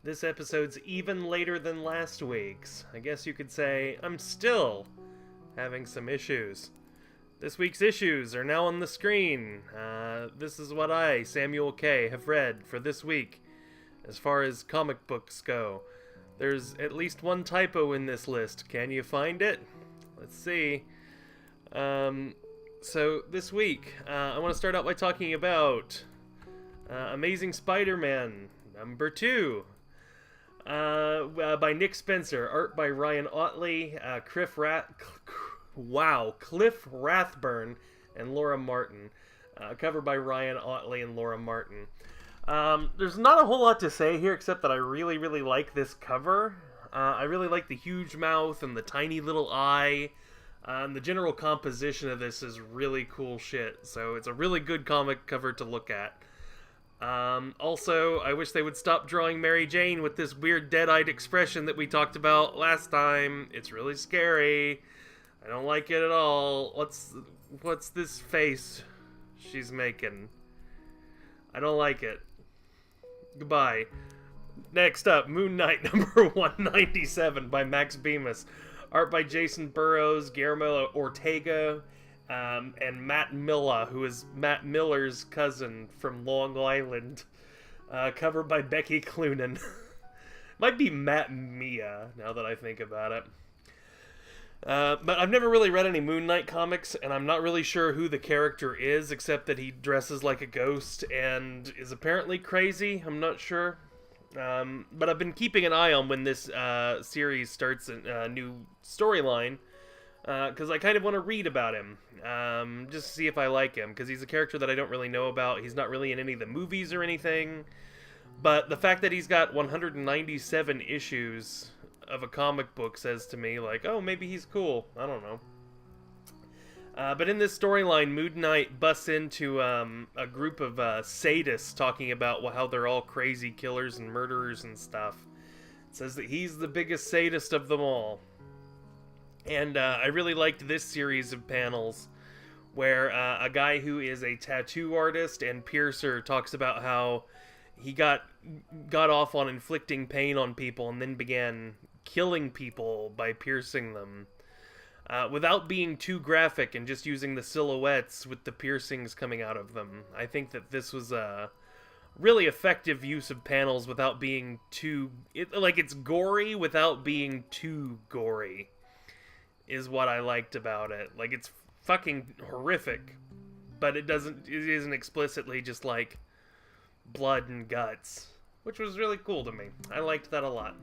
This episode's even later than last week's. I guess you could say I'm still having some issues. This week's issues are now on the screen. This is what I, Samuel K., have read for this week. As far as comic books go, there's at least one typo in this list. Can you find it? Let's see. So this week, I want to start out by talking about Amazing Spider-Man number 2. By Nick Spencer, art by Ryan Ottley, Cliff Rathburn, and Laura Martin. Cover by Ryan Ottley and Laura Martin. There's not a whole lot to say here except that I really, really like this cover. I really like the huge mouth and the tiny little eye. The general composition of this is really cool shit, so it's a really good comic cover to look at. Also, I wish they would stop drawing Mary Jane with this weird dead-eyed expression that we talked about last time. It's really scary. I don't like it at all. What's this face she's making? I don't like it. Goodbye. Next up, Moon Knight number 197 by Max Bemis. Art by Jason Burrows, Guillermo Ortega, and Matt Milla, who is Matt Miller's cousin from Long Island. Cover by Becky Cloonan. Might be Matt Mia, now that I think about it. But I've never really read any Moon Knight comics, and I'm not really sure who the character is, except that he dresses like a ghost and is apparently crazy. I'm not sure. But I've been keeping an eye on when this series starts a new storyline, because I kind of want to read about him, just to see if I like him, because he's a character that I don't really know about. He's not really in any of the movies or anything, but the fact that he's got 197 issues of a comic book says to me, like, oh, maybe he's cool. I don't know. But in this storyline, Moon Knight busts into a group of sadists talking about how they're all crazy killers and murderers and stuff. It says that he's the biggest sadist of them all. And I really liked this series of panels where a guy who is a tattoo artist and piercer talks about how he got off on inflicting pain on people and then began killing people by piercing them. Without being too graphic and just using the silhouettes with the piercings coming out of them. I think that this was a really effective use of panels without being too... it's gory without being too gory, is what I liked about it. Like, it's fucking horrific, but it isn't explicitly just like blood and guts, which was really cool to me. I liked that a lot.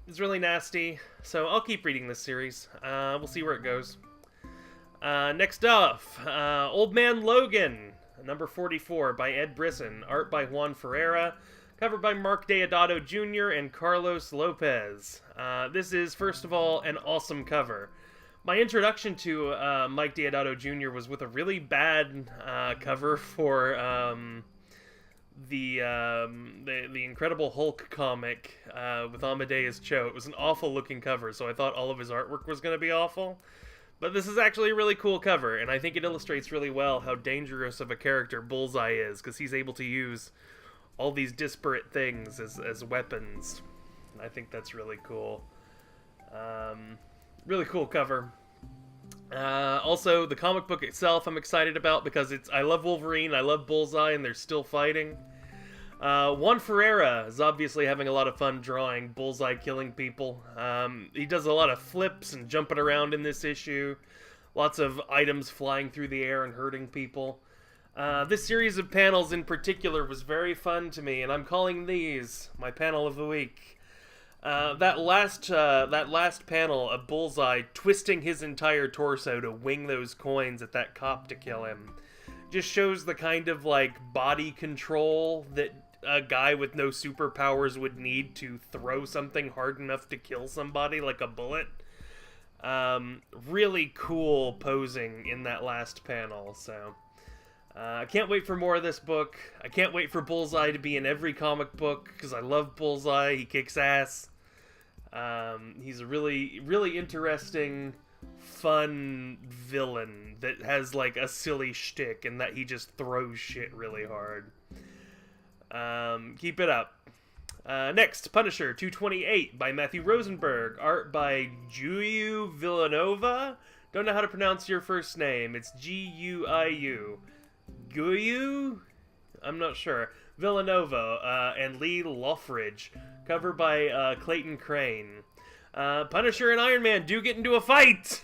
It's really nasty, so I'll keep reading this series. We'll see where it goes. Next up, Old Man Logan, number 44 by Ed Brisson, art by Juan Ferreira, cover by Mark Deodato Jr. and Carlos Lopez. This is, first of all, an awesome cover. My introduction to Mike Deodato Jr. was with a really bad cover for the Incredible Hulk comic with Amadeus Cho. It was an awful looking cover, so I thought all of his artwork was going to be awful. But this is actually a really cool cover, and I think it illustrates really well how dangerous of a character Bullseye is, because he's able to use all these disparate things as weapons. I think that's really cool. Really cool cover. Also, the comic book itself I'm excited about because I love Wolverine, I love Bullseye, and they're still fighting. Juan Ferreira is obviously having a lot of fun drawing Bullseye killing people. He does a lot of flips and jumping around in this issue. Lots of items flying through the air and hurting people. This series of panels in particular was very fun to me, and I'm calling these my panel of the week. That last panel of Bullseye twisting his entire torso to wing those coins at that cop to kill him just shows the kind of, like, body control that a guy with no superpowers would need to throw something hard enough to kill somebody, like a bullet. Really cool posing in that last panel, so... I can't wait for more of this book. I can't wait for Bullseye to be in every comic book, because I love Bullseye. He kicks ass. He's a really, really interesting, fun villain that has, like, a silly shtick, and that he just throws shit really hard. Keep it up. Next, Punisher 228 by Matthew Rosenberg. Art by Guiu Villanova. Don't know how to pronounce your first name. It's Guiu. Guiu? I'm not sure. Villanova and Lee Loffridge. Cover by Clayton Crane. Punisher and Iron Man do get into a fight!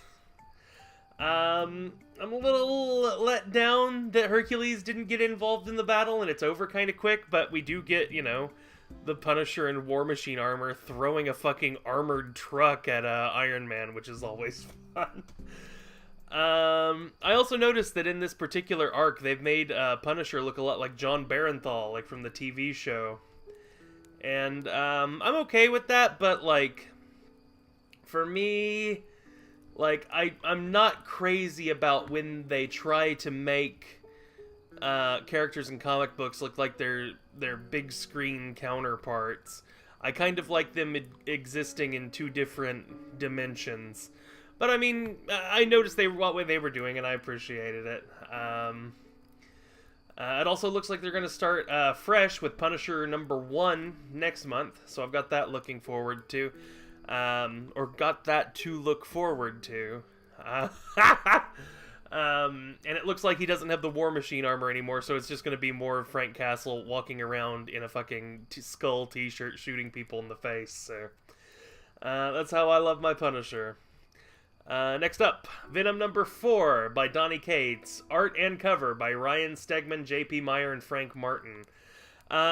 I'm a little let down that Hercules didn't get involved in the battle and it's over kind of quick, but we do get, you know, the Punisher in War Machine armor throwing a fucking armored truck at Iron Man, which is always fun. I also noticed that in this particular arc, they've made Punisher look a lot like John Barenthal, like from the TV show. And I'm okay with that, but like, for me, like, I'm not crazy about when they try to make characters in comic books look like they're big screen counterparts. I kind of like them existing in two different dimensions. But I mean, I noticed what they were doing, and I appreciated it. It also looks like they're going to start fresh with Punisher #1 next month, so I've got that looking forward to. Or got that to look forward to. And it looks like he doesn't have the War Machine armor anymore, so it's just going to be more Frank Castle walking around in a fucking skull t-shirt shooting people in the face. So that's how I love my Punisher. Next up, Venom #4 by Donny Cates. Art and cover by Ryan Stegman, J.P. Meyer, and Frank Martin.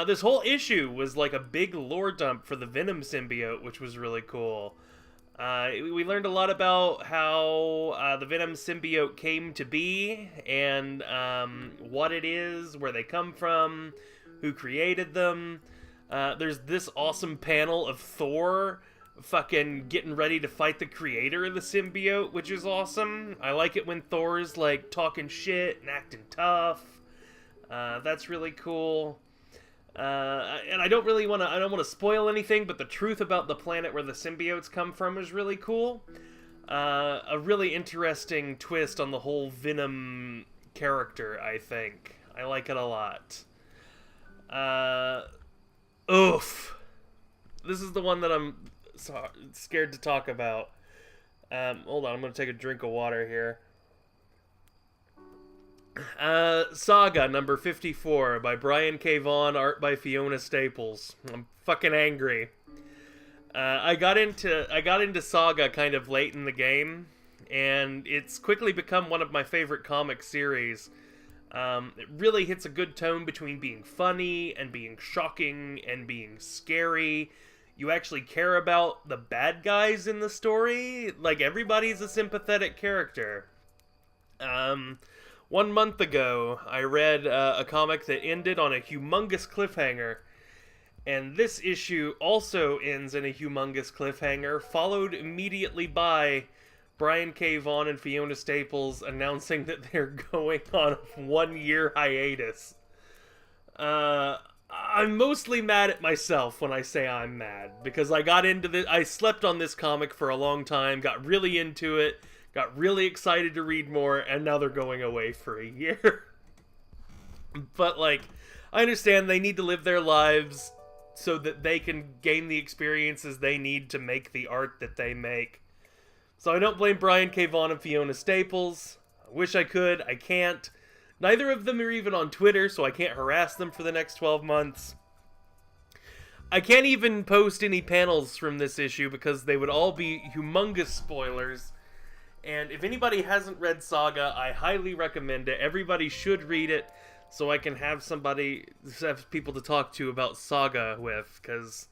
This whole issue was like a big lore dump for the Venom symbiote, which was really cool. We learned a lot about how the Venom symbiote came to be, and what it is, where they come from, who created them. There's this awesome panel of Thor fucking getting ready to fight the creator of the symbiote, which is awesome. I like it when Thor's like talking shit and acting tough. That's really cool. And I don't want to spoil anything, but the truth about the planet where the symbiotes come from is really cool. A really interesting twist on the whole Venom character, I think. I like it a lot. Oof. This is the one that I'm scared to talk about. Hold on, I'm going to take a drink of water here. Saga #54 by Brian K. Vaughan, art by Fiona Staples. I'm fucking angry. I got into Saga kind of late in the game, and it's quickly become one of my favorite comic series. It really hits a good tone between being funny and being shocking and being scary. You actually care about the bad guys in the story. Like, everybody's a sympathetic character. 1 month ago, I read a comic that ended on a humongous cliffhanger. And this issue also ends in a humongous cliffhanger, followed immediately by Brian K. Vaughan and Fiona Staples announcing that they're going on a 1-year hiatus. I'm mostly mad at myself when I say I'm mad, because I got into this, I slept on this comic for a long time, got really into it, got really excited to read more, and now they're going away for a year. But, like, I understand they need to live their lives so that they can gain the experiences they need to make the art that they make. So I don't blame Brian K. Vaughan and Fiona Staples. I wish I could, I can't. Neither of them are even on Twitter, so I can't harass them for the next 12 months. I can't even post any panels from this issue because they would all be humongous spoilers. And if anybody hasn't read Saga, I highly recommend it. Everybody should read it so I can have people to talk to about Saga with, because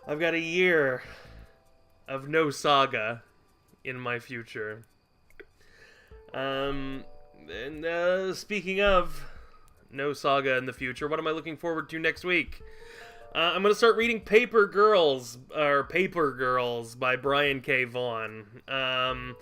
I've got a year of no Saga in my future. And speaking of no Saga in the future, what am I looking forward to next week? I'm going to start reading Paper Girls by Brian K. Vaughan.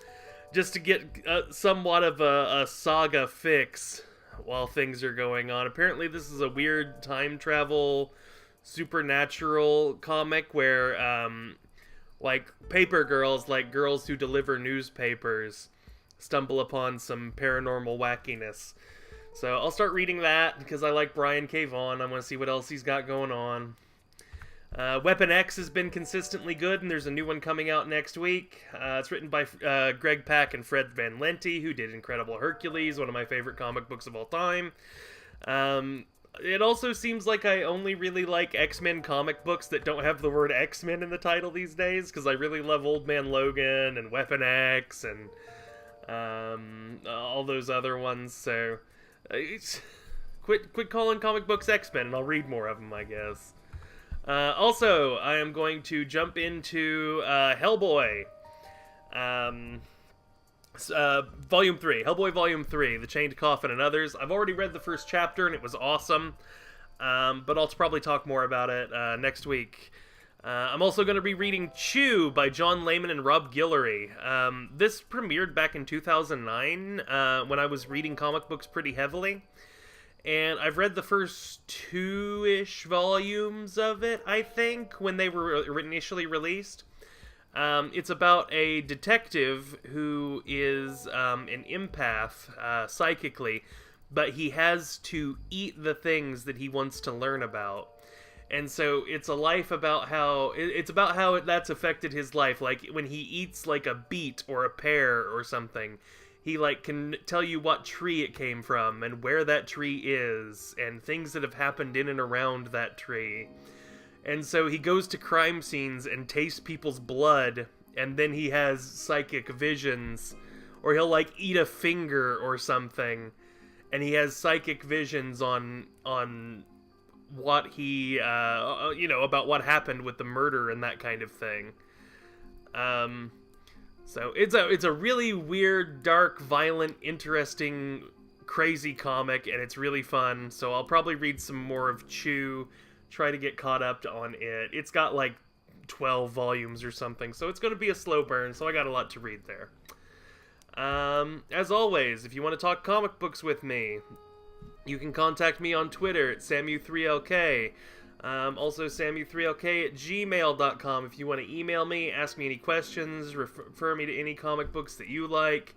Just to get somewhat of a Saga fix while things are going on. Apparently this is a weird time travel supernatural comic where like Paper Girls, like girls who deliver newspapers, stumble upon some paranormal wackiness. So I'll start reading that because I like Brian K. Vaughan. I want to see what else he's got going on. Weapon X has been consistently good, and there's a new one coming out next week. It's written by Greg Pak and Fred Van Lente, who did Incredible Hercules, one of my favorite comic books of all time. It also seems like I only really like X-Men comic books that don't have the word X-Men in the title these days, because I really love Old Man Logan and Weapon X and all those other ones, so quit calling comic books X-Men and I'll read more of them, I guess. Also, I am going to jump into Hellboy. Volume 3. Hellboy Volume 3, The Chained Coffin and Others. I've already read the first chapter and it was awesome, but I'll probably talk more about it next week. I'm also going to be reading Chew by John Layman and Rob Guillory. This premiered back in 2009 when I was reading comic books pretty heavily, and I've read the first 2-ish volumes of it, I think, when they were initially released. It's about a detective who is an empath psychically, but he has to eat the things that he wants to learn about. And so it's a life about how that's affected his life. Like when he eats like a beet or a pear or something, he like can tell you what tree it came from and where that tree is and things that have happened in and around that tree. And so he goes to crime scenes and tastes people's blood, and then he has psychic visions, or he'll like eat a finger or something, and he has psychic visions on what he about what happened with the murder and that kind of thing. So it's a really weird, dark, violent, interesting, crazy comic, and it's really fun. So I'll probably read some more of Chew, try to get caught up on it. It's got like 12 volumes or something, so it's going to be a slow burn, so I got a lot to read there. As always, if you want to talk comic books with me, you can contact me on Twitter at Samu3LK. Also Samu3LK at gmail.com if you want to email me, ask me any questions, refer me to any comic books that you like.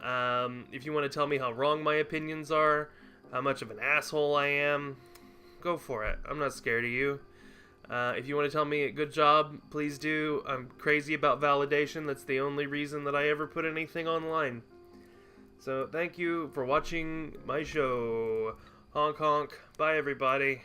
If you want to tell me how wrong my opinions are, how much of an asshole I am, go for it. I'm not scared of you. If you want to tell me a good job, please do. I'm crazy about validation. That's the only reason that I ever put anything online. So thank you for watching my show. Honk honk. Bye everybody.